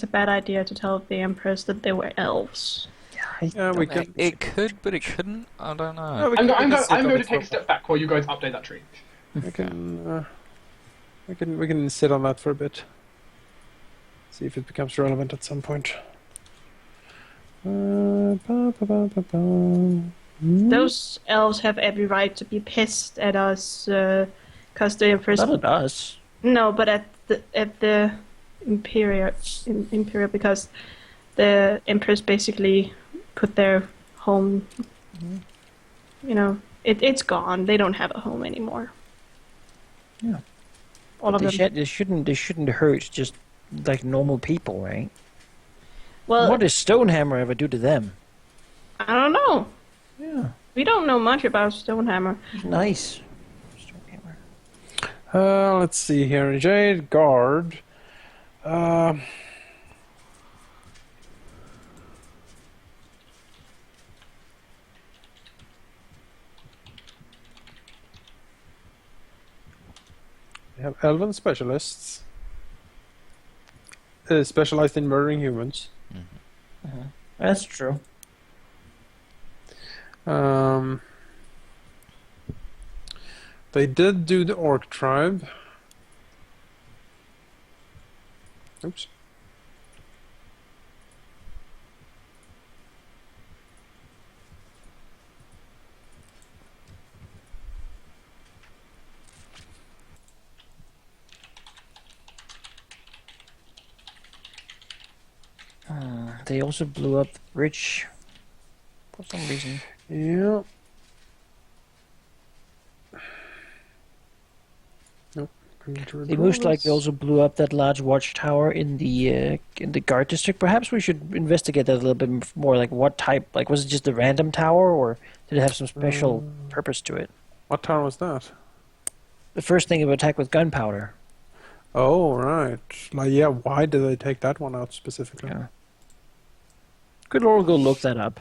a bad idea to tell the Empress that they were elves. Yeah, we can. It could, but it couldn't. I don't know. No, we I'm, can, go- we I'm, can go- sit I'm on going it to for take a step back while you guys update that tree. We can. We can sit on that for a bit. See if it becomes relevant at some point. Those elves have every right to be pissed at us, because the Empress. Not at us. No, but at the imperial, because the Empress basically put their home. You know, it's gone. They don't have a home anymore. Yeah. All of them. They shouldn't hurt just like normal people, right? Well, what does Stonehammer ever do to them? I don't know. Yeah. We don't know much about Stonehammer. Nice. Stonehammer. Let's see here. Jade Guard. We have Elven specialists. Specialized in murdering humans. That's true. They did do the Orc tribe. Oops. They also blew up the bridge for some reason. Yeah. Nope. They most likely also blew up that large watchtower in the guard district. Perhaps we should investigate that a little bit more. Like what type? Like was it just a random tower, or did it have some special purpose to it? What tower was that? The first thing of attack with gunpowder. Oh right. Like yeah. Why did they take that one out specifically? Yeah. Could Laura go look that up?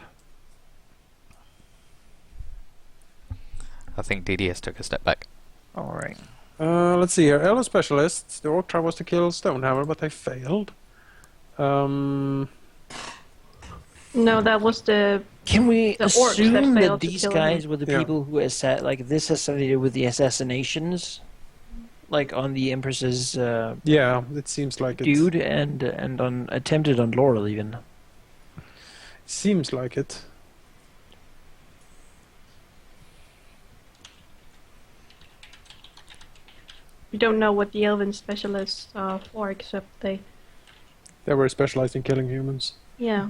I think DDS took a step back. All right. Let's see here. Elven specialists. The Orc tribe was to kill Stonehammer, but they failed. No, that was the. Can we The orcs that assume that failed to these kill guys him. were the Yeah. people who like this has something to do with the assassinations, like on the Empress's Yeah, it seems like it. dude and on attempted on Laurel even. Seems like it. We don't know what the Elven specialists are for, except they. They were specialized in killing humans. Yeah.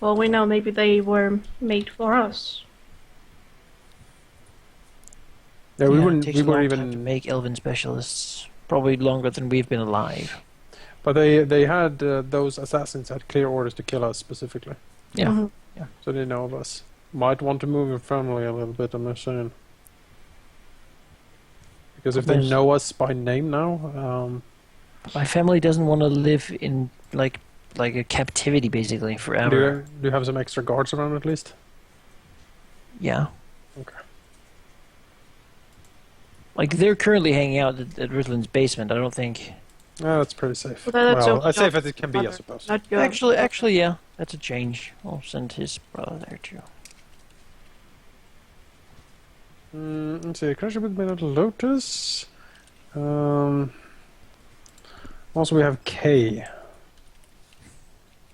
Well, we know maybe they were made for us. Yeah, we It wouldn't. takes We a long weren't time to even. make Elven specialists. Probably longer than we've been alive. But they had those assassins had clear orders to kill us specifically, Yeah. Mhm. so they know of us. Might want to move infernally a little bit. I'm just saying. Because if they Yes. know us by name now, My family doesn't want to live in like a captivity basically do forever. you have some extra guards around at least? Yeah. Okay. Like they're currently hanging out at Ritland's basement. I don't think. Ah, that's pretty safe. Well, that's okay. as safe as it can be, I suppose. Not good. Actually, yeah, that's a change. I'll send his brother there too. Let's see. Crash with Midnight Lotus. Also, we have K.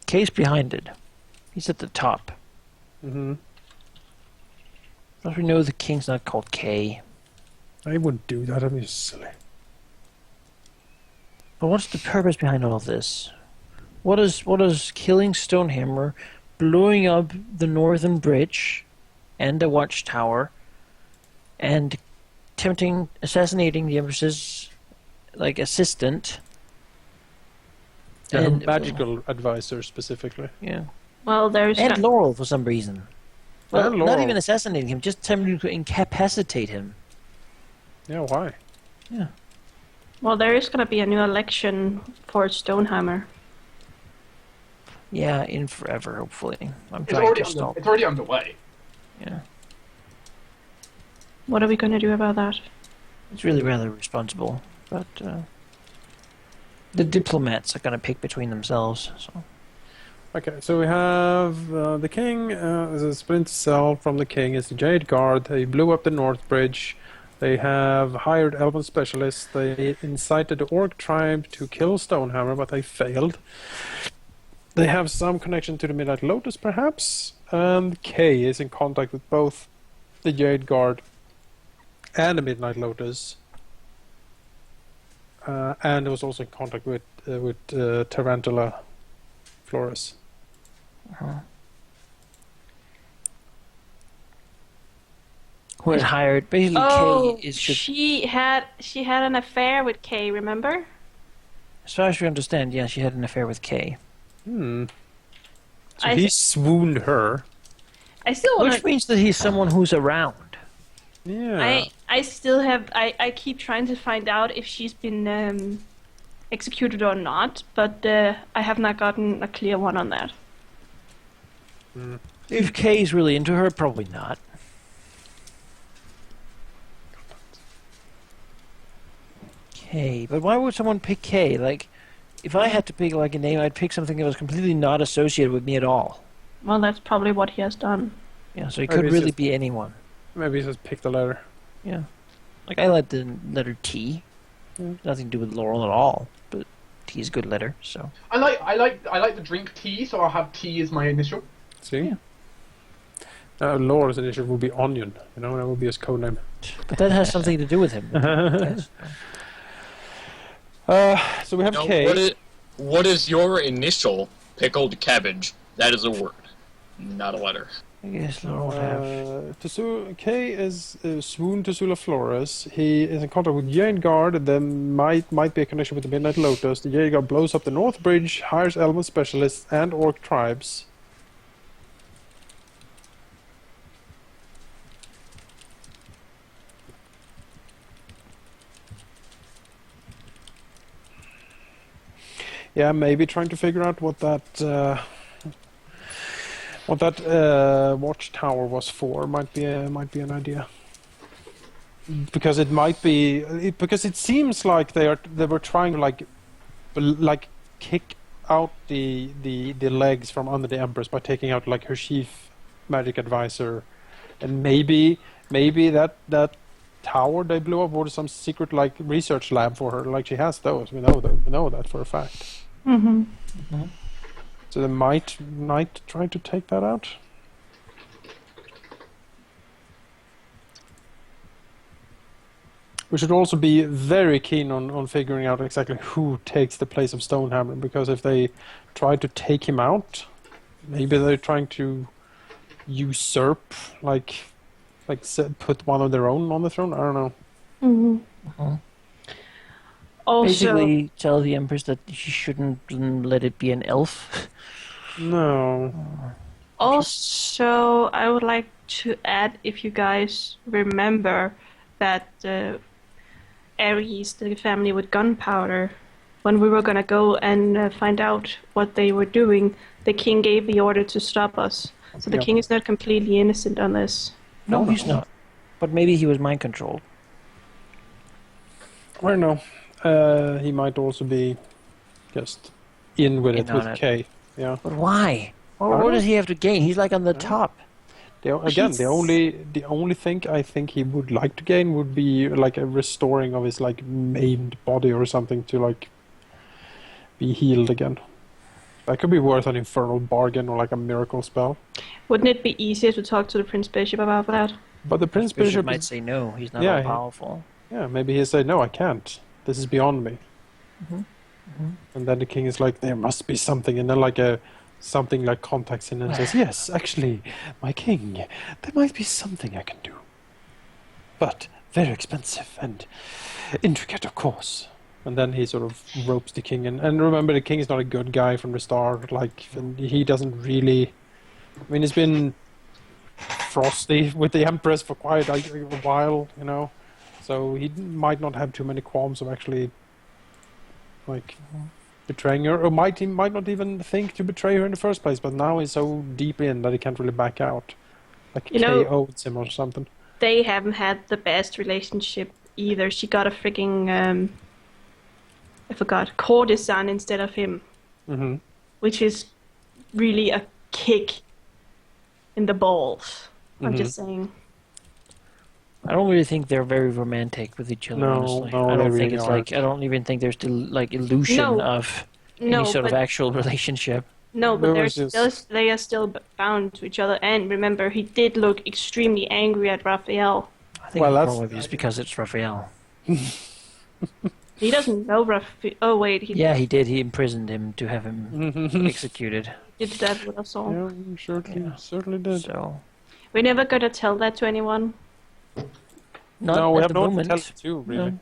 K's behind it. He's at the top. Mm-hmm. As we know, the king's not called K. I wouldn't do that. I'm just silly. But what's the purpose behind all of this? What is killing Stonehammer, blowing up the northern bridge, and the watchtower, and assassinating the Empress's assistant? Yeah, And- magical advisor specifically. Yeah. Well, there's. And Laurel for some reason. Well, And not Laurel. even assassinating him, just attempting to incapacitate him. Yeah, why? Yeah. Well, there is going to be a new election for Stonehammer. Yeah, in forever, hopefully. I'm It's trying already, to stop. it's already underway. Yeah. What are we going to do about that? It's really rather responsible, but The diplomats are going to pick between themselves. So. Okay, so we have the king as a splinter cell from the king is the Jade Guard. They blew up the North Bridge. They have hired elven specialists. They incited the Orc tribe to kill Stonehammer, but they failed. They have some connection to the Midnight Lotus, perhaps. And Kay is in contact with both the Jade Guard and the Midnight Lotus. And was also in contact with Tarantula Flores. Who had hired basically Kay is just, she had an affair with Kay, remember? as far as we understand, yeah, she had an affair with Kay. So he swooned her. I still want Which means that he's someone who's around. Yeah. I still have. I keep trying to find out if she's been executed or not, but I have not gotten a clear one on that. If Kay's really into her, probably not. Kay, but why would someone pick Kay? Like, if I had to pick like a name, I'd pick something that was completely not associated with me at all. Well, that's probably what he has done. Yeah, so it Maybe could it's really just- be anyone. Maybe he just picked the letter. Yeah. Like, I like the letter T. Nothing to do with Laurel at all, but T is a good letter, so. I like the drink tea, so I'll have tea as my initial. See? Laura's initiative would be Onion. You know, that would be his code name. But that has something to do with him. Yes. So we have Now, Kay. what is your initial? Pickled cabbage. That is a word, not a letter. I guess Laurel would have. Kay is swooned to Sula Flores. He is in contact with Jade Guard, and there might be a connection with the Midnight Lotus. The Jade Guard blows up the North Bridge, hires elven specialists and Orc tribes. Yeah, maybe trying to figure out what that watchtower was for might be an idea. Because it might be because it seems like they were trying to like kick out the legs from under the Empress by taking out like her chief magic advisor, and maybe that tower they blew up was some secret like research lab for her. Like she has those. We know that for a fact. Mm-hmm. So they might try to take that out. We should also be very keen on figuring out exactly who takes the place of Stonehammer, because if they try to take him out, maybe they're trying to usurp, put one of their own on the throne. I don't know. Mm-hmm. Also, Basically, tell the Empress that she shouldn't let it be an elf. No. Also, I would like to add, if you guys remember, that Ares, the family with gunpowder, when we were gonna go and find out what they were doing, the king gave the order to stop us. So the Yep. king is not completely innocent on this. No, he's not. But maybe he was mind controlled. I don't know. He might also be just in with In it on with it. Kay. Yeah. But why? What don't does he have to gain? He's like on the top. The only thing I think he would like to gain would be like a restoring of his like maimed body or something to like be healed again. That could be worth an infernal bargain or like a miracle spell. Wouldn't it be easier to talk to the Prince Bishop about that? But the Prince Bishop Bishop might say no. He's not Yeah, all he- powerful. yeah, maybe he'll say no, I can't. This is beyond me. And then the king is like, there must be something, and then something like contacts him and says, yes, actually, my king, there might be something I can do. But very expensive and intricate, of course. And then he sort of ropes the king in. And remember, the king is not a good guy from the start. And he doesn't really... I mean, he's been frosty with the Empress for quite a while, you know. So he might not have too many qualms of actually, betraying her. Or he might not even think to betray her in the first place. But now he's so deep in that he can't really back out. Like You know- KO'd him or something. They haven't had the best relationship either. She got a freaking I forgot, courtesan instead of him, Mm-hmm. which is really a kick in the balls. I'm just saying. I don't really think they're very romantic with each other, No, honestly. no, I they don't think really it's aren't. like, I don't even think there's still like illusion No. of No, any sort of but actual relationship. no, but There they're was just- they are still bound to each other. And remember, he did look extremely angry at Raphael. I think Well, it's that's- probably just because it's Raphael. He doesn't know Raphael. Oh wait, he Yeah, he did. He imprisoned him to have him executed. did that with us all. Yeah, certainly did. So, We're never gonna tell that to anyone. not No, we at have the no one to moment. tell it to, really. No.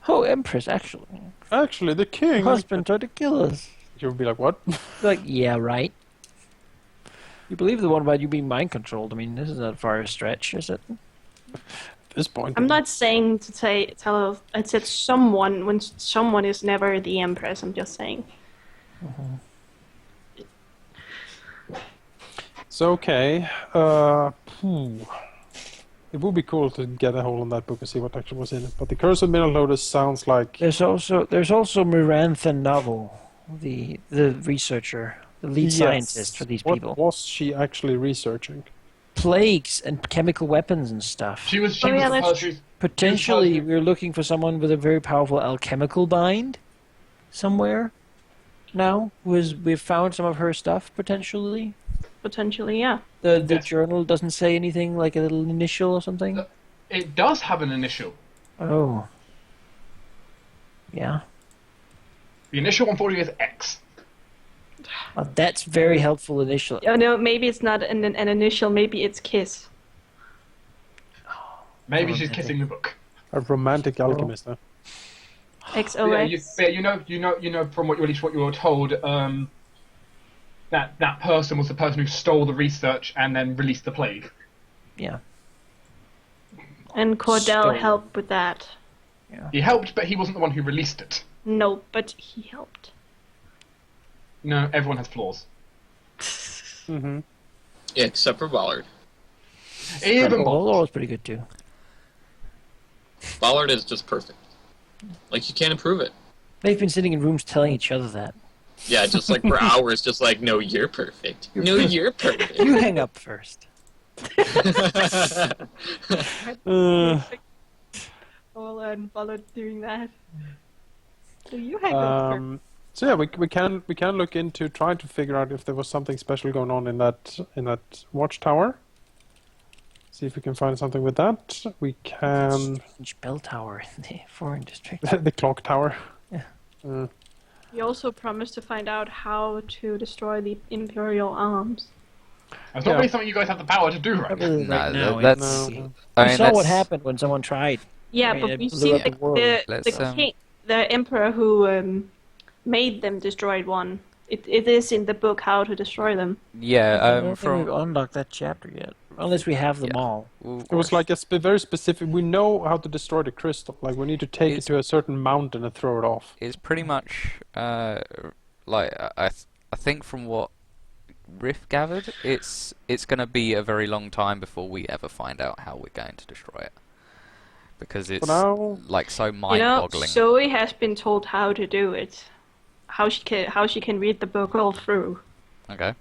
Oh, Empress, actually. Actually, the king... Your husband tried to kill us. You'll be like, what? Like, yeah, right. You believe the one about you being mind controlled? I mean, this is not far a stretch, is it? At this point... I'm not saying to tell. I said someone when someone is never the empress. I'm just saying. So, okay. It would be cool to get a hold on that book and see what actually was in it. But the Curse of Middle Lotus sounds like... There's also Mirantha Novel, the researcher, the lead scientist for these people. What was she actually researching? Plagues and chemical weapons and stuff. She was Oh, yeah, the that's person Potentially, we're looking for someone with a very powerful alchemical bind somewhere. Now, we've found some of her stuff potentially. Potentially, yeah. The Yes. journal doesn't say anything, like a little initial or something. It does have an initial. Oh, yeah. The initial one for you is X. Well, that's very helpful initial. Oh no, maybe it's not an initial. Maybe it's kiss. Maybe Oh, she's okay. kissing the book. A romantic alchemist, huh? XOX. You know from at least what you were told. That person was the person who stole the research and then released the plague. Yeah. And Cordell Stole. helped with that. He helped, but he wasn't the one who released it. No, but he helped. No, everyone has flaws. Mm-hmm. Yeah, except for Ballard. Even Well, Bolt. was pretty good too. Ballard is just perfect. Like, you can't improve it. They've been sitting in rooms telling each other that. Yeah, just like for hours, just like, no, you're perfect. No, you're perfect. You hang up first. All unfollowed doing that. So you hang up So yeah, we can look into trying to figure out if there was something special going on in that watchtower. See if we can find something with that. We can Strange bell tower in the foreign district. the clock tower. Yeah. We also promised to find out how to destroy the imperial arms. That's not really something you guys have the power to do right now. Really, right now, No, that's. No. I we mean, saw what that's- happened when someone tried. Yeah, Right, but it we blew see up the world. Let's, the emperor who made them destroyed one. It is in the book how to destroy them. I Yeah, don't think from we've unlocked that chapter yet, unless we have them Yeah. all. It was like very specific. We know how to destroy the crystal. Like we need to take it to a certain mountain and throw it off. it's pretty much like I think from what Riff gathered, it's gonna be a very long time before we ever find out how we're going to destroy it, because it's now- like so You know, mind-boggling. Zoe has been told how to do it. How she can read the book all through. Okay.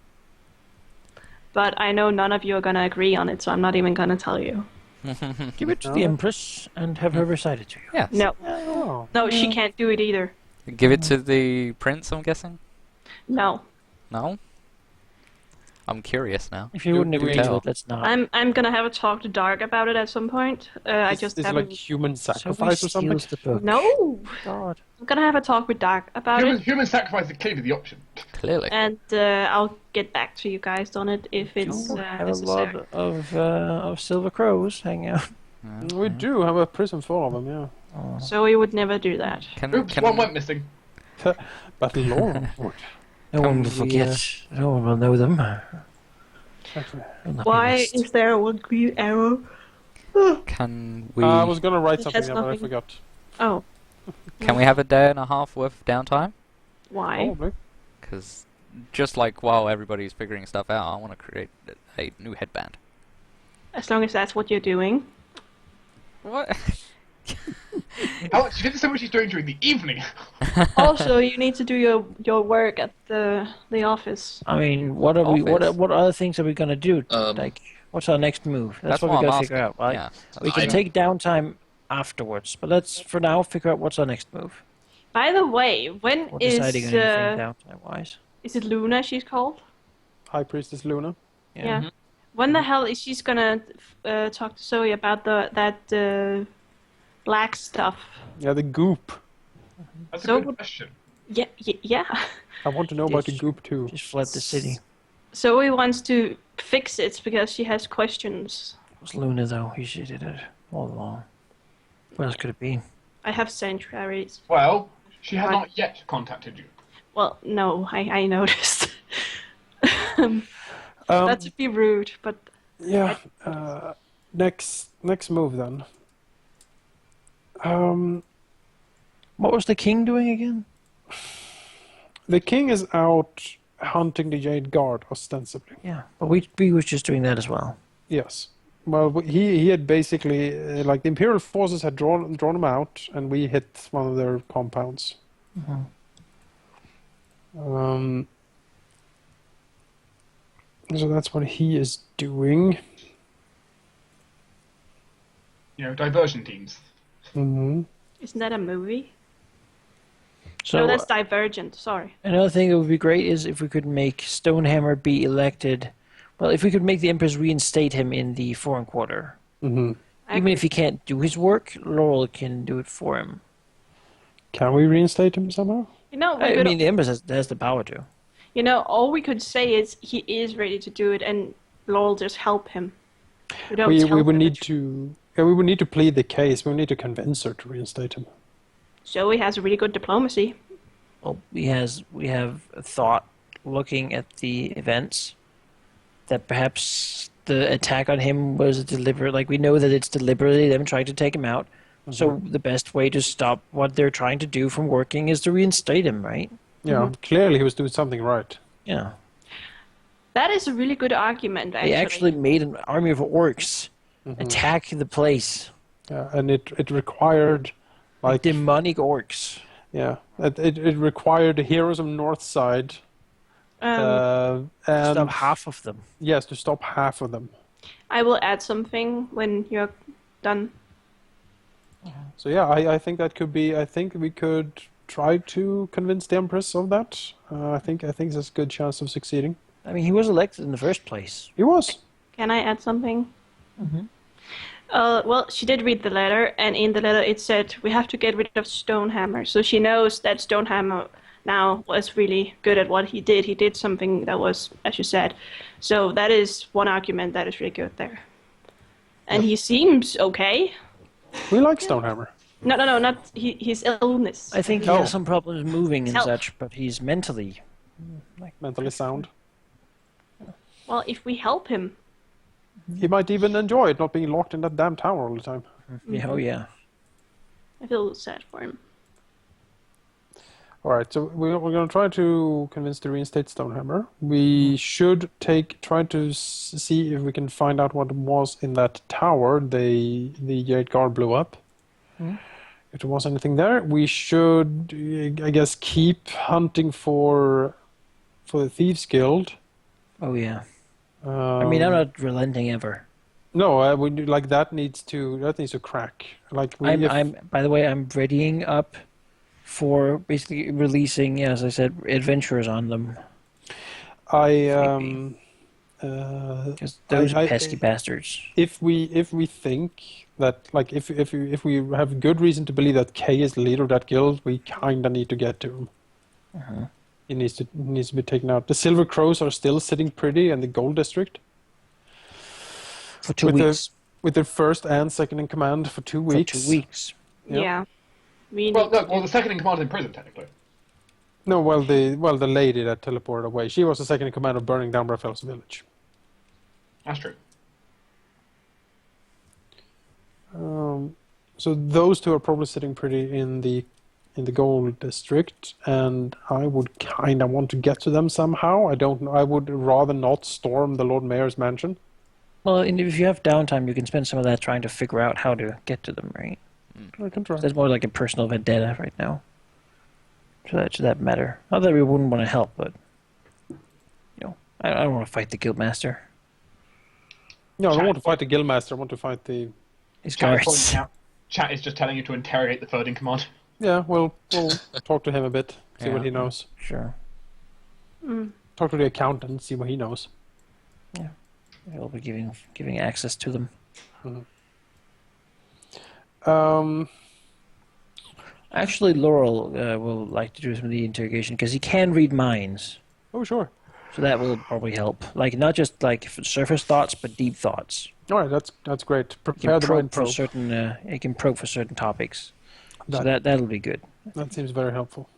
But I know none of you are gonna agree on it, so I'm not even gonna tell you. Give it to the Empress and have her recite it to you. Yes. No, Oh. no, she can't do it either. Give it to the prince, I'm guessing. No, No. I'm curious now. If you wouldn't do agree to tell. it, let's not. I'm gonna have a talk to Dark about it at some point. I just is it haven't. like human Sophie sacrifice or something? steals the book. No, God. I'm gonna have a talk with Dark about it, Human sacrifice is clearly the option. Clearly. and I'll get back to you guys on it if it's You have a necessary. lot of silver crows hanging out. We do have a prison full of them. Yeah. Zoe would never do that. Oops, one went missing. But Lord, No one will we, forget. No one will know them. Will not be Why missed. is there one green arrow? Can we I was gonna write It something has there, but I nothing- forgot. Oh, can we have a day and a half worth of downtime? why? Probably. Because just like while everybody's figuring stuff out, I want to create a new headband. As long as that's what you're doing. What? How she didn't say what she's doing during the evening. Also, you need to do your work at the office. I mean, what are we? Office. What other things are we gonna do? Like, what's our next move? That's what we what gotta I'm figure asking. out. Right? Yeah, We that's can what- take downtime afterwards, but let's for now figure out what's our next move. By the way, when We're is deciding on anything downtime wise. is it Luna she's called? High Priestess Luna. Yeah. When the hell is she's gonna talk to Zoe about that black stuff? Yeah, the goop. That's a So good would- question. Yeah. I want to know about the Yes. goop too. Just fled the city. Zoe wants to fix it because she has questions. It was Luna though. She did it all along. What else could it be? I have sanctuaries. Well, she has not yet contacted you. Well, no, I noticed. Not to be rude, but Yeah. Next move then. What was the king doing again? The king is out hunting the Jade Guard ostensibly. Yeah, but we was just doing that as well. Yes. Well, he had basically like the imperial forces had drawn him out, and we hit one of their compounds. So that's what he is doing. Diversion teams. Hmm. isn't that a movie? So No, that's Divergent. Sorry. another thing that would be great is if we could make Stonehammer be elected. Well, if we could make the Empress reinstate him in the Foreign Quarter. Hmm. Even if he can't do his work, Laurel can do it for him. Can we reinstate him somehow? I mean, the Empress has the power to. all we could say is he is ready to do it, and Laurel just help him. We don't We tell would him need it. to. Yeah, we would need to plead the case. We would need to convince her to reinstate him. Zoe has really good diplomacy. Well, we have a thought looking at the events that perhaps the attack on him was deliberate. Like, we know that it's deliberately them trying to take him out. So the best way to stop what they're trying to do from working is to reinstate him, right? Yeah, clearly he was doing something right. Yeah. That is a really good argument, actually. They actually made an army of orcs attack the place. Yeah, and it required, like, Demonic orcs. yeah, it required the heroes of Northside, and Stop half of them. yes, to stop half of them. I will add something when you're done. So yeah, I think that could be. I think we could try to convince the Empress of that. I think there's a good chance of succeeding. I mean, he was elected in the first place. He was. Can I add something? Well, she did read the letter, and in the letter it said we have to get rid of Stonehammer. So she knows that Stonehammer now was really good at what he did. He did something that was, as you said. So that is one argument that is really good there. And he seems okay. We like Stonehammer. No, not his illness. I think he has some problems moving and Help. such, but he's mentally. Mentally sound. Well, if we help him, He might even enjoy it, not being locked in that damn tower all the time. Yeah, oh yeah. I feel sad for him. All right, so we're going to try to convince to reinstate Stonehammer. We should try to see if we can find out what was in that tower the Jade Guard blew up. If there was anything there, we should, I guess, keep hunting for the Thieves Guild. Oh yeah. I mean, I'm not relenting ever. No, we like that needs to crack. Like By the way, I'm readying up for basically releasing, as I said, adventurers on them. Because those pesky bastards. If we think that, like, if we have good reason to believe that Kay is the leader of that guild, we kinda need to get to him. He needs to be taken out. The Silver Crows are still sitting pretty in the Gold District For 2 weeks. with their first and second in command for 2 weeks. For 2 weeks. Yep. Yeah. We Well, need no, to well, the second in command is in prison, technically. No, the lady that teleported away, she was the second in command of burning down Raphael's village. That's true. So those two are probably sitting pretty in the Gold District, and I would kind of want to get to them somehow. I don't know. I would rather not storm the Lord Mayor's mansion. Well, and if you have downtime, you can spend some of that trying to figure out how to get to them, right? I can try. That's more like a personal vendetta right now. Should that matter? Not that we wouldn't want to help, but I don't want to fight the guildmaster. No, I don't want to fight the guildmaster. I want to fight the. His Chat is guards. pointing out. Chat is just telling you to interrogate the third in command. Yeah, we'll talk to him a bit. See what he knows. Sure. Talk to the accountant. See what he knows. Yeah. We'll be giving access to them. Actually, Laurel will like to do some of the interrogation because he can read minds. Oh, sure. So that will probably help. Like not just like surface thoughts, but deep thoughts. All right, that's great. He Prepare can the probe mind for probe. certain. He can probe for certain topics. So That- that'll be good. That seems very helpful.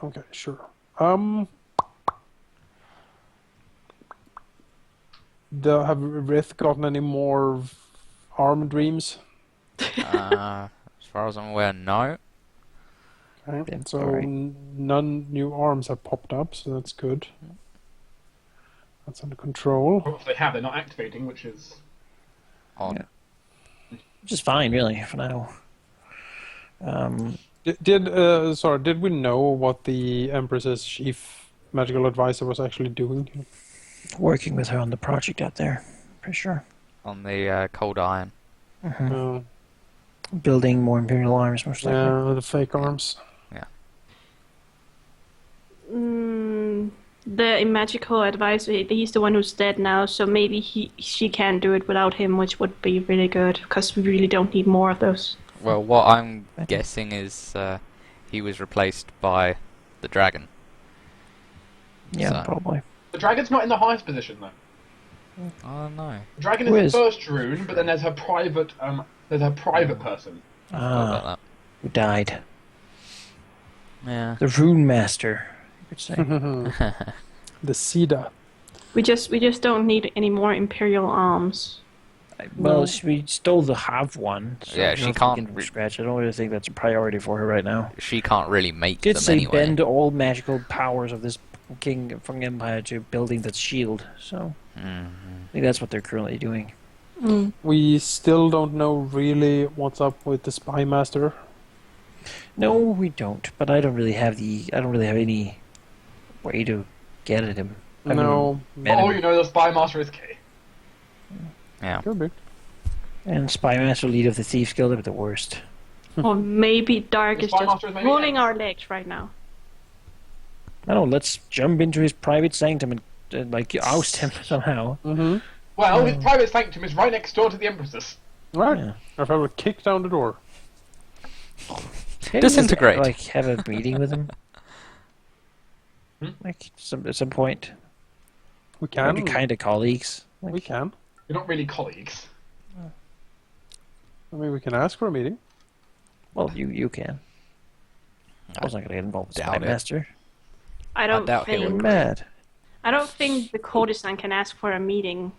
Okay, sure. Have Rith gotten any more arm dreams? As far as I'm aware, no. Okay. Yeah, So alright. none new arms have popped up, so that's good. That's under control. Or if they have, they're not activating, which is. On. Yeah. Which is fine, really, for now. Did we know what the Empress's chief magical advisor was actually doing? Working with her on the project out there, for sure. On the cold iron. Uh, Building more Imperial arms, most likely. yeah, the fake arms. The magical advisor, he's the one who's dead now, so maybe she can do it without him, which would be really good, because we really don't need more of those. Well, what I'm guessing is he was replaced by the dragon. Yeah, So- probably. The dragon's not in the highest position, though. Oh no. The dragon Who is the is? first rune, but then there's her private, person. What about Ah, who died? that? Yeah. The Rune Master, you could say. The Sida. We just don't need any more Imperial arms. Well, we stole the Have one. So Yeah, you she know, if we can't can re- scratch. I don't really think that's a priority for her right now. She can't really make Did them say anyway. bend all magical powers of this king from Empire to building that shield. So I think that's what they're currently doing. We still don't know really what's up with the Spy Master. No, we don't. But I don't really have any way to get at him. I No, mean, Oh, you know the spy master is K. Yeah. could be. and Spy Master, lead of the Thieves Guild, are the worst. Or maybe Dark The is Spy just Master is maybe pulling X. our legs right now. I don't know. Let's jump into his private sanctum and like oust him somehow. Mm-hmm. Well, his private sanctum is right next door to the Empress's. Right. Yeah. Or if I would kick down the door. Maybe Disintegrate. just, like have a meeting with him. Like at some point. We can. Maybe kind of colleagues. Like, We can. You're not really colleagues. I mean, we can ask for a meeting. well, you can. I was not going to get involved with Doubt Spy it. Master. I don't doubt he You're think mad. I don't think the courtesan can ask for a meeting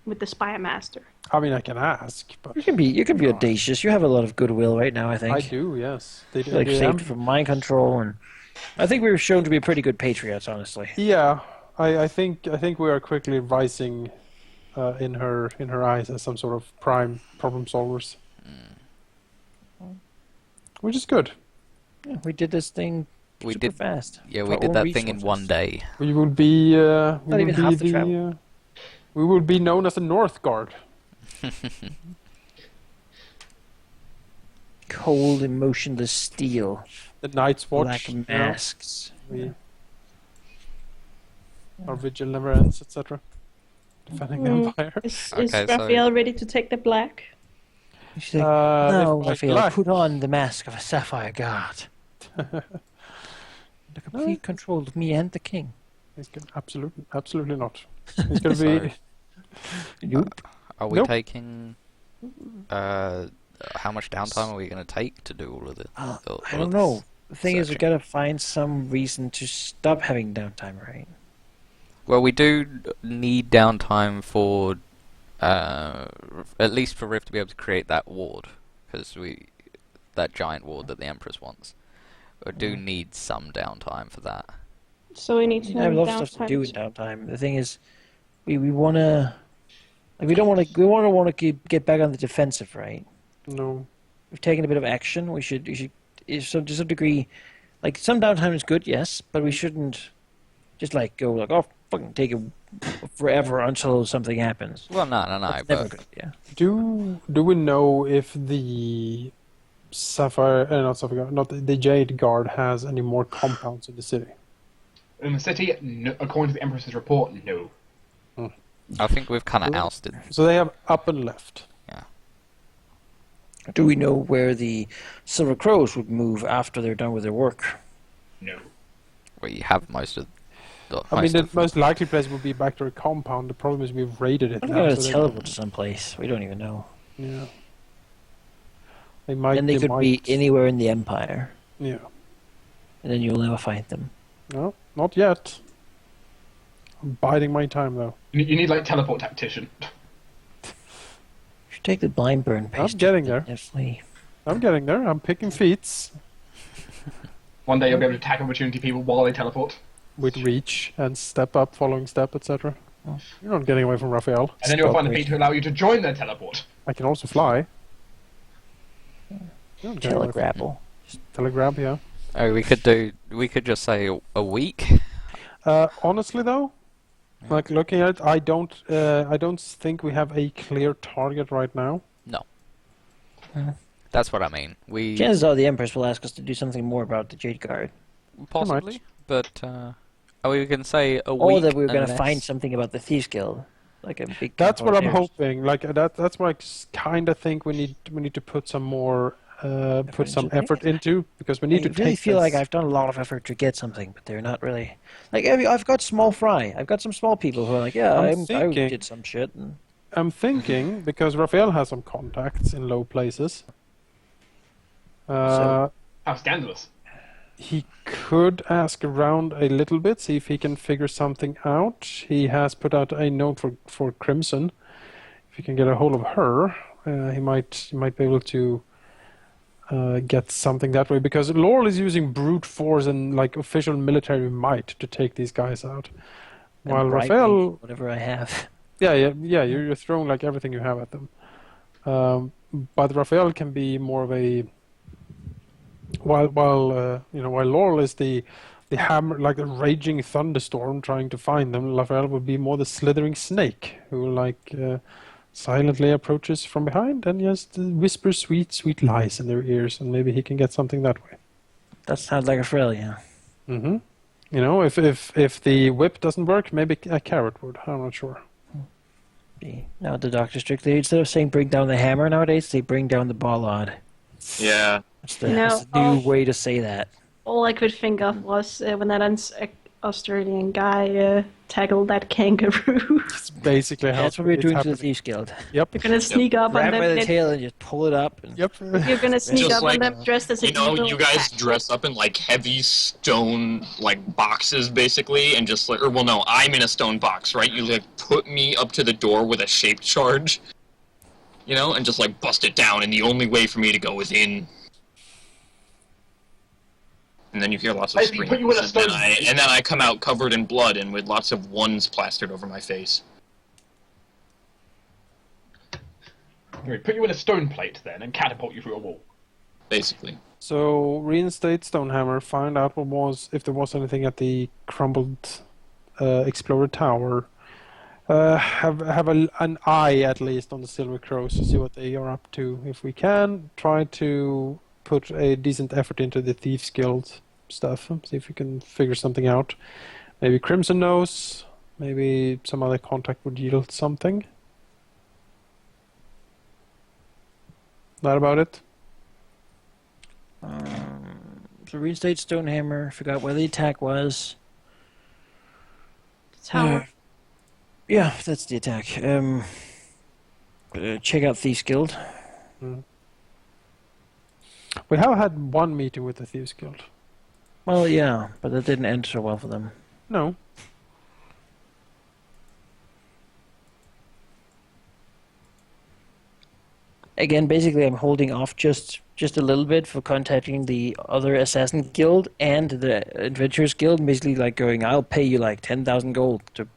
with the Spy Master. I mean, I can ask, but You can be audacious. You have a lot of goodwill right now. I think. I do. Yes, they do. Like they saved from mind control, and I think we were shown to be pretty good patriots. Honestly. Yeah, I think we are quickly rising in her eyes as some sort of prime problem solvers, which is good. Yeah, we did this thing We super did- fast. Yeah, for we our did own that thing in one resources. day. We will be Not even half the travel. we will be known as the North Guard. Cold, emotionless steel, The Night's Watch. black you know, masks. our vigil never ends, etc. Defending the Empire. Is Okay, so- Raphael ready to take the black? She's like, if no, I Raphael, like. put on the mask of a sapphire god. The complete control of me and the king. He's gonna, absolutely not. He's going to be. Nope. Are we Nope. taking? How much downtime are we going to take to do all of this? all I of don't this know. The thing is, we searching? gotta find some reason to stop having downtime, right? Well, we do need downtime for, at least for Rift to be able to create that ward, because that giant ward that the Empress wants. We do need some downtime for that. So we need to I have a lot of stuff to do in downtime. The thing is, we wanna, like, we don't want to get back on the defensive, right? No. we've taken a bit of action. We should to some degree, like some downtime is good, yes, but we shouldn't just like go like, oh, fucking take it forever until something happens. Well, no, That's but never good. Yeah. Do we know if the the Jade Guard has any more compounds in the city? In the city, no, according to the Empress's report, no. I think we've kind of ousted. So they have up and left. Yeah. Do we know where the Silver Crows would move after they're done with their work? No. We have most of. I mean, the most likely place would be back to a compound. The problem is we've raided it. I'm now, going to so teleport to some place. We don't even know. Yeah. They might. And they could be anywhere in the Empire. Yeah. And then you'll never find them. No, not yet. I'm biding my time though. You need like teleport tactician. You should take the blind burn paste. I'm getting there. Definitely. I'm getting there. I'm picking feats One day you'll be able to attack opportunity people while they teleport. with reach and step up, following step, etc. You're not getting away from Raphael. And then you'll find a feat to allow you to join their teleport. I can also fly. You're not getting away from- Telegrapple. Telegrab, yeah. Oh, we could just say a week. Honestly, though, like looking at it, I don't think we have a clear target right now. No. That's what I mean. We Chances are the Empress will ask us to do something more about the Jade Guard. possibly, but we can say a week. Or that we were going to unless- find something about the Thieves Guild. Like a big... That's what I'm compound. hoping. Like that's what I kind of think we need to put some more put some into it. effort into, because we need to I really take feel like this- I've done a lot of effort to get something, but they're not really... Like, I've got small fry. I've got some small people who are like, yeah, I thinking- did some shit. And... I'm thinking, because Raphael has some contacts in low places. So- How scandalous. He could ask around a little bit, see if he can figure something out. He has put out a note for Crimson. If he can get a hold of her, he might be able to get something that way. Because Laurel is using brute force and like official military might to take these guys out, and while bribe me, Raphael, whatever I have. yeah, you're throwing like everything you have at them. But Raphael can be more of a while Laurel is the hammer, like a raging thunderstorm trying to find them. Raphael would be more the slithering snake who silently approaches from behind and just whispers sweet lies in their ears, and maybe he can get something that way. That sounds like a frill, yeah. Mm-hmm. You know, if the whip doesn't work, maybe a carrot would. I'm not sure. Now the Doctor strictly, instead of saying bring down the hammer nowadays, they bring down the ballad. Yeah. That's the new way to say that. All I could think of was when that Australian guy tackled that kangaroo. It's basically how That's what we're it's doing to happening. the Thieves Guild. Yep. You're gonna sneak up Grab on by the them. tail and just pull it up. And Yep. You're gonna sneak Just up like, on them dressed as a You know, evil you guys cat. dress up in like heavy stone like boxes basically, and just like, or well, no, I'm in a stone box, right? You like put me up to the door with a shaped charge, you know, and just like bust it down, and the only way for me to go is in. And then you hear lots of Basically, screams, put you in a and then stone- and then I come out covered in blood and with lots of ones plastered over my face. Anyway, put you in a stone plate then and catapult you through a wall. Basically. So reinstate Stonehammer. Find out if there was anything at the crumbled Explorer Tower. Have an eye at least on the Silver Crows to see what they are up to. If we can, try to put a decent effort into the Thieves Guild stuff. See if we can figure something out. Maybe Crimson knows. Maybe some other contact would yield something. That about it? So reinstate Stonehammer. Forgot where the attack was. Tower. Yeah, that's the attack. Check out Thieves Guild. We have had one meeting with the Thieves Guild. Well, yeah, but that didn't end so well for them. No. Again, basically, I'm holding off just a little bit for contacting the other Assassin Guild and the Adventurers Guild. Basically, like going, I'll pay you like 10,000 gold to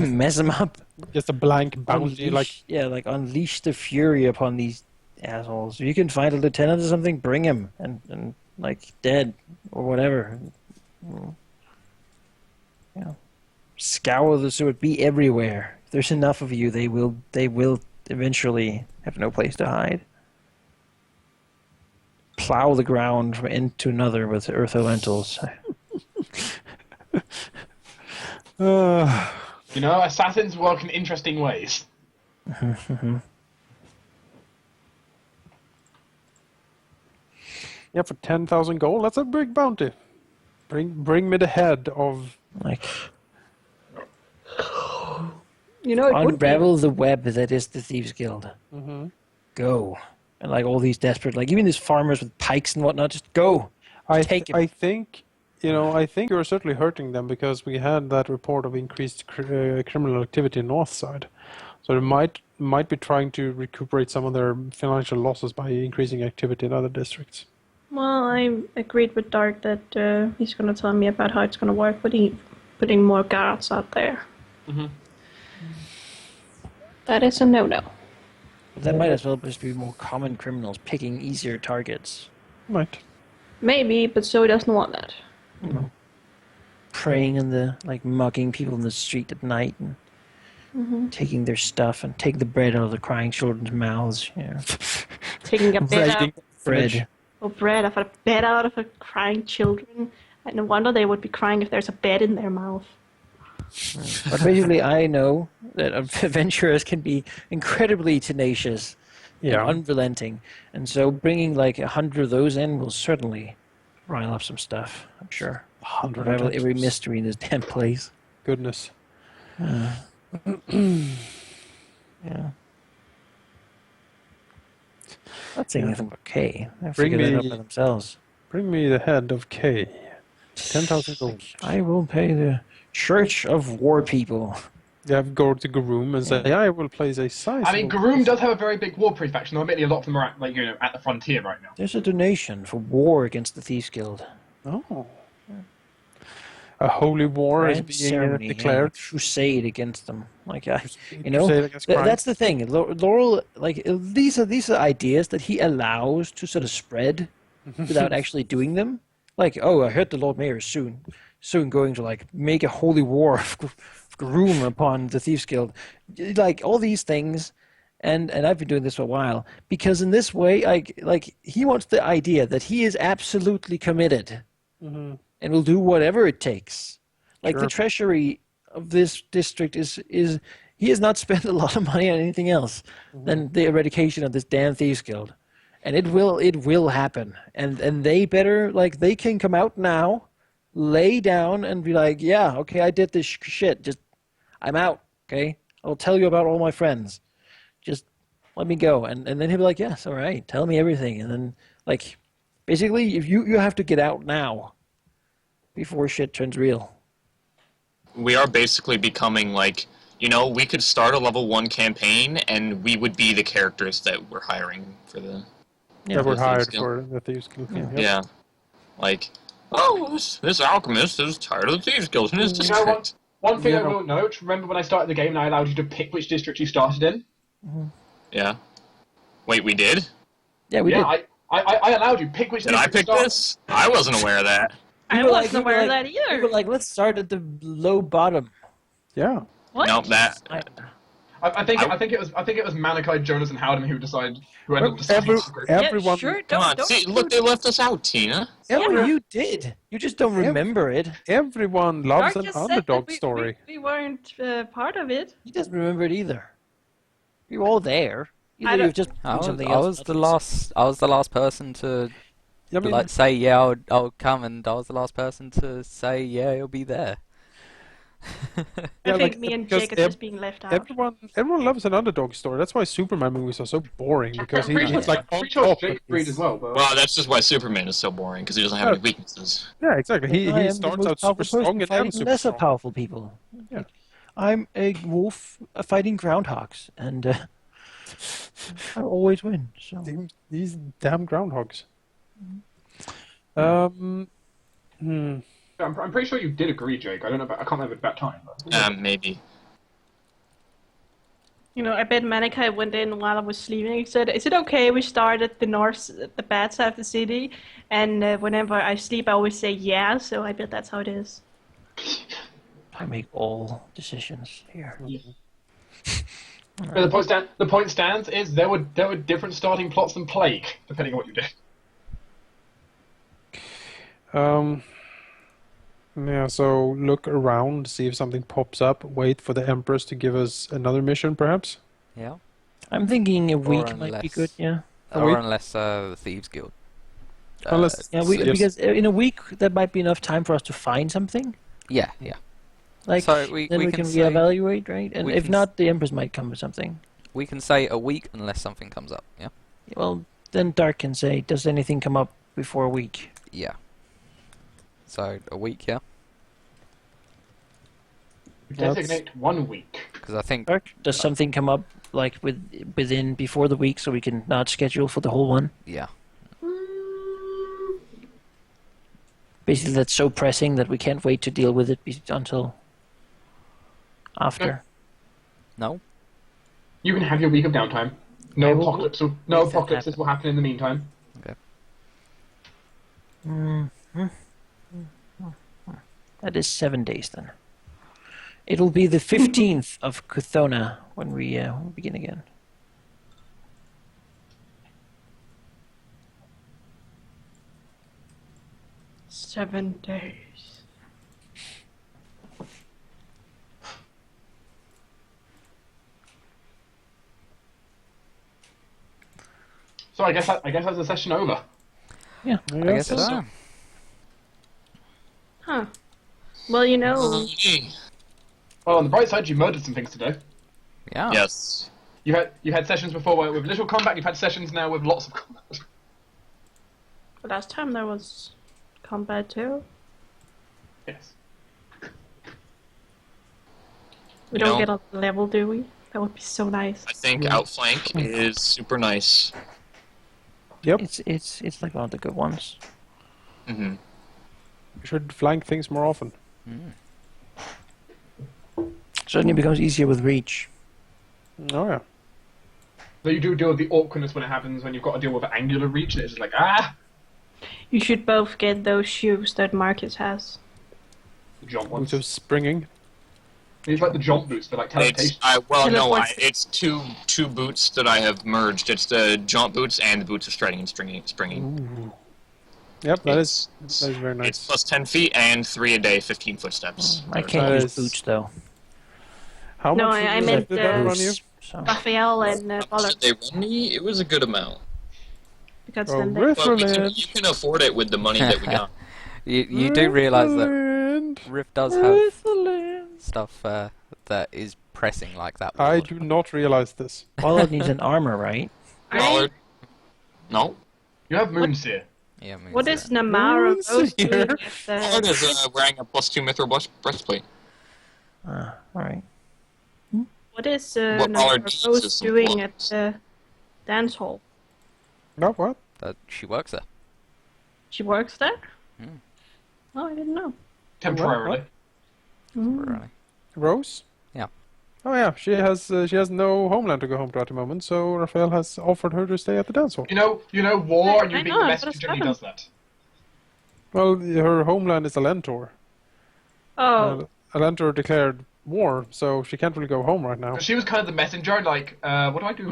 mess them up. Just a blank bounty, like Unleash the fury upon these Assholes. If you can find a lieutenant or something, bring him. And like, dead. Or whatever. You know, scour the sewer. Be everywhere. If there's enough of you, they will eventually have no place to hide. Plow the ground from end to another with earth elementals. You know, assassins work in interesting ways. Yeah, for 10,000 gold, that's a big bounty. Bring me the head of... Like, You know, it would be. unravel the web that is the Thieves Guild. Mm-hmm. Go. And like all these desperate, like even these farmers with pikes and whatnot, just go. I Take him. think, I think you're certainly hurting them because we had that report of increased criminal activity north side. So they might be trying to recuperate some of their financial losses by increasing activity in other districts. Well, I agreed with Dark that he's going to tell me about how it's going to work, putting more guards out there. Mm-hmm. That is a no-no. That might as well just be more common criminals picking easier targets. Right. Maybe, but Zoe doesn't want that. Preying in the, like, mugging people in the street at night and taking their stuff and taking the bread out of the crying children's mouths. You know. Taking a bit out. Bread. Oh, bread. I've had a bed out of crying children. And no wonder they would be crying if there's a bed in their mouth. But basically, I know that adventurers can be incredibly tenacious and unrelenting. And so bringing like 100 of those in will certainly rile up some stuff, I'm sure. 100 Revival every mystery in this damn place. Goodness. Yeah. Not saying anything about K. They figure that out by themselves. Bring me the head of K. 10,000 gold. I will pay the Church of War People. Yeah, go to Garoom and say, I will place a size. I mean, Garoom does have a very big war prefect, though admittedly a lot of them are at the frontier right now. There's a donation for war against the Thieves Guild. Oh. A holy war is being ceremony, declared. Crusade against them. Like, Crusade against crime. that's the thing. Laurel, like, these are ideas that he allows to sort of spread without actually doing them. Like, oh, I heard the Lord Mayor is soon going to, like, make a holy war of Garoom upon the Thieves Guild. Like, all these things, and I've been doing this for a while, because in this way, like he wants the idea that he is absolutely committed and will do whatever it takes. Like, the treasury of this district is he has not spent a lot of money on anything else than the eradication of this damn Thieves Guild. And it will happen. And they better, like, they can come out now, lay down and be like, yeah, okay, I did this shit. Just, I'm out, okay? I'll tell you about all my friends. Just let me go. And then he'll be like, yes, all right, tell me everything. And then, like, basically, if you have to get out now before shit turns real. We are basically becoming, like, we could start a level 1 campaign and we would be the characters that we're hiring for the... Yeah, we're hired for the Thieves Guild. Yeah. Like, oh, this alchemist is tired of the Thieves Guild in his You know, district. one thing I will note, remember when I started the game and I allowed you to pick which district you started in? Yeah. Wait, we did? Yeah, we did. I allowed you pick which Did I district pick this? I wasn't aware of that. I wasn't aware of that We either. were like, let's start at the low bottom. Yeah. What? Nope, that... I think it was Malachi, Jonas, and Halldamir who ended up deciding. Everyone. Yeah, sure. Come on, see, look, they left us out, Tina. Yeah, you did. You just don't remember it. Everyone loves Dark an just said underdog that story. We weren't part of it. He doesn't remember it either. You were all there. I Either don't- you've just doing something else. I was the last person to say I'll come, and I was the last person to say it'll be there. I think me and because Jake are just being left out. Everyone loves an underdog story. That's why Superman movies are so boring because I'm pretty he's like on pretty sure top. Jake agreed as well. But... Well, that's just why Superman is so boring, because he doesn't have any weaknesses. Yeah, exactly. I He am starts the out most super powerful strong person and fighting ends super lesser strong. powerful people. Yeah. I'm a wolf fighting groundhogs, and I always win. So These damn groundhogs. I'm pretty sure you did agree, Jake. I can't remember at that time. But... Maybe. You know, I bet Manikai went in while I was sleeping. He said, "Is it okay we start at the bad side of the city?" And whenever I sleep, I always say yeah. So I bet that's how it is. I make all decisions here. But the point stands is there were different starting plots than Plague, depending on what you did. Yeah, so look around, see if something pops up, wait for the Empress to give us another mission, perhaps? Yeah. I'm thinking a week might be unless- good. Yeah. A Or week? unless the Thieves Guild. Unless- Yeah, Yes. because in a week that might be enough time for us to find something. Yeah. Like So then we we can can say- reevaluate, right? And we if can not, the Empress might come with something. We can say a week unless something comes up. Yeah. Well, then Dark can say, does anything come up before a week? Yeah. So a week, yeah. Designate 1 week. Because I think Dark, does something come up like within before the week, so we can not schedule for the whole one? yeah. Basically, that's so pressing that we can't wait to deal with it until after. No. You can have your week of downtime. No Okay, well, apocalypse. No make that apocalypses will happen in the meantime. That is 7 days then. It'll be the 15th of Kuthona when we begin again. Seven days. So I guess that's the session over. Yeah. I guess so. so. Huh. Well, you know, Well, on the bright side, you murdered some things today. Yeah. Yes. You had sessions before with little combat. You've had sessions now with lots of combat. last time there was combat too. Yes. We You don't know- get on the level, do we? That would be so nice. I think Outflank is super nice. Yep. It's like one of the good ones. Mm-hmm. We should flank things more often. Certainly becomes easier with reach. Oh, yeah. Though you do deal with the awkwardness when it happens when you've got to deal with angular reach, and it's just like, ah! You should both get those shoes that Marcus has. The jump Boots ones. of springing. These like the jump boots, they're like It's teleportation. it's two boots that I have merged. It's the jump boots and the boots of striding and springing. Yep, that is It's- very nice. It's plus 10 feet and 3 a day, 15 footsteps. I can't That use is- boots though. How No, much I did meant, that run you? So Raphael and How much Bollard. did they run me? It was a good amount. Because Oh, then they... Well, you Riffland. can afford it with the money that we got. You do realise that Riffland. Riff does have stuff that is pressing like that. I Lord. do not realize this. Bollard needs an armor, right? Pollard. No. You have Moonseer. Yeah, I mean, What it's, is Namara Who's Rose here? doing at Pollard the... is wearing a plus 2 mithril breastplate. All right. What is What Bollard Namara needs Rose is some doing at gloves. the dance hall? No, what? that she works there. She works there? Hmm. Oh, I didn't know. Temporarily. Really. Rose? Yeah. Oh yeah, she has no homeland to go home to at the moment, so Raphael has offered her to stay at the dance hall. You know, war and you I being know, the but it's messenger generally fun. does that. Well, her homeland is Alentor. Oh, Alentor declared war, so she can't really go home right now. But she was kind of the messenger, like, what do I do?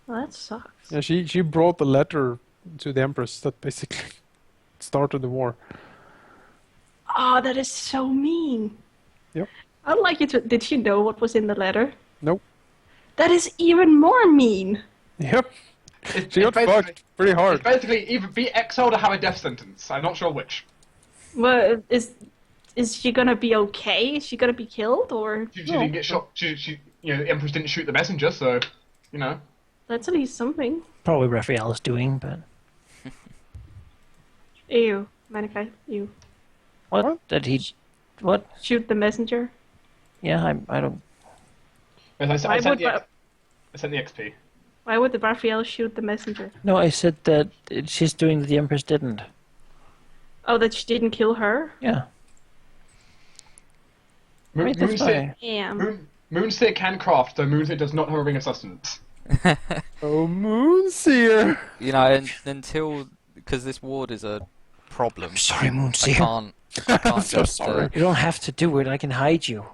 well, that sucks. Yeah, she brought the letter to the Empress that basically started the war. Oh, that is so mean. Yep. I'd like you to... Did she know what was in the letter? Nope. That is even more mean. Yep. It's She got basically- fucked pretty It's hard. basically either be exiled or have a death sentence. I'm not sure which. Well, is she gonna be okay? Is she gonna be killed, or... She didn't get shot. She the Empress didn't shoot the messenger, so, you know. That's at least something. Probably Raphael is doing, but Ew. Manikai, ew. what did he? What? Shoot the messenger. Yeah, I don't. Yes, Why I sent would the XP. Why would the Raphael shoot the messenger? No, I said that she's doing that the Empress didn't. Oh, that she didn't kill her? Yeah. Moon, Right, that's Moonseer, why. Damn. Moonseer can craft, though Moonseer does not have a ring of sustenance. Oh, Moonseer! You know, until because this ward is a problem. Sorry, I Moonseer. can't. I can't I'm so just. sorry. You don't have to do it. I can hide you.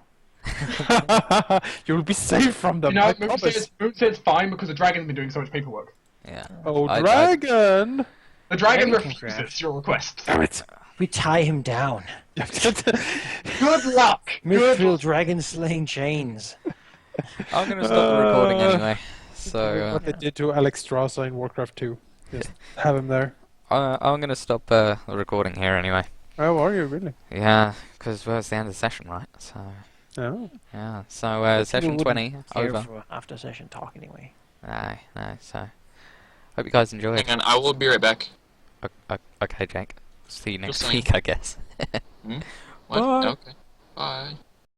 You'll be safe from them, You know, I promise. Moonseer's fine because the dragon's been doing so much paperwork. Yeah. Oh, I- dragon! The dragon Dragon can refuses craft. your request. Damn it. We tie him down. Good luck! Good Mithril dragon slaying chains. I'm gonna stop the recording anyway. So What they did to Alex Strasser in Warcraft 2. Just have him there. I'm gonna stop the recording here anyway. Oh, are you really? Yeah, because it's the end of the session, right? So Oh. yeah. So session People 20 wouldn't care over. for after session talk anyway. No. So hope you guys enjoyed. Hang on, I will be right back. Okay, Jake. See you next saying. week, I guess. What? Bye. Okay. Bye.